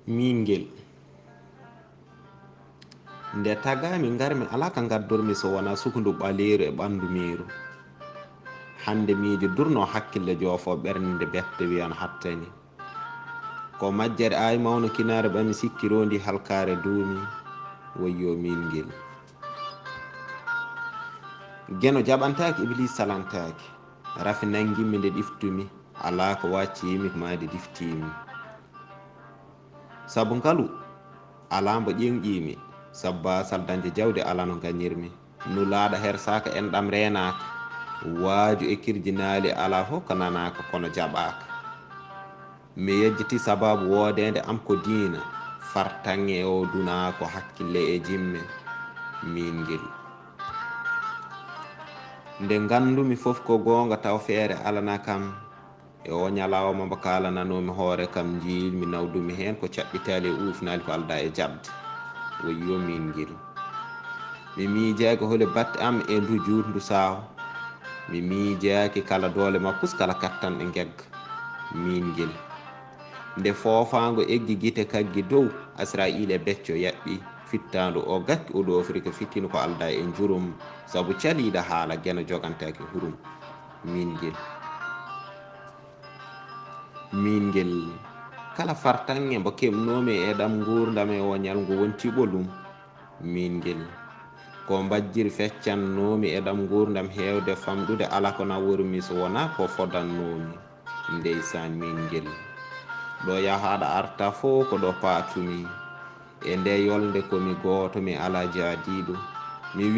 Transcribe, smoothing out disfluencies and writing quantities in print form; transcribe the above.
mingel nde tagami garmi ala ka gaddormi so wona sukundu ɓaleeru e ɓandu meeru. hande miijo durno hakkille joofo ɓernde bette wiyan hattani ko majjere ay mawno kinare ɓami sikkirondi halkare duumi wayyo mingel. geno jaɓantaki iblis salantaki rafi nangimmi nde ɗiftumi ala ko waccimi made diftimi sabu ngalu ala mbo ƴenƴimi sabba saldanje jawde ala no gañirmi nulaaɗa hersaka enɗam renaka waaju e kirjinaali ala fof ko nanaka kono jaɓaka mi yejjiti sababu woodede am ko diina fartange o duna ko hakkille e jimme mingel. nde gandumi fof ko gonga taw feere alana kam e o ñalawma mbo kalananomi hoore kam jiilmi nawdumi hen ko caɓɓitali e ufnali ko alda e jabde wayyo mingel. mi miijaki hole batte am e ndu jutndu sawo mi miijaki kala doole makkus kala kattanɗe gegga mingel. nde foofango eggi guite kaggi dow Asraila e becco yaɓɓi fittandu o gakki o ɗofri ko fittino ko alda e jurum sabu caliɗo haala gena jogantaki hurum mingel. mingel kala fartange mbo keɓnomi e ɗam gurdam e o ñalngu wonti ɓolum mingel ko mbajjiri feccannomi e ɗam gurdam hewde famɗude ala ko nawurmi so wona ko fodannomi ndeysan mingel. ɗo yahaɗa arta fo ko ɗo patumi e nde yolde komi goto mi ala jaadiɗo mi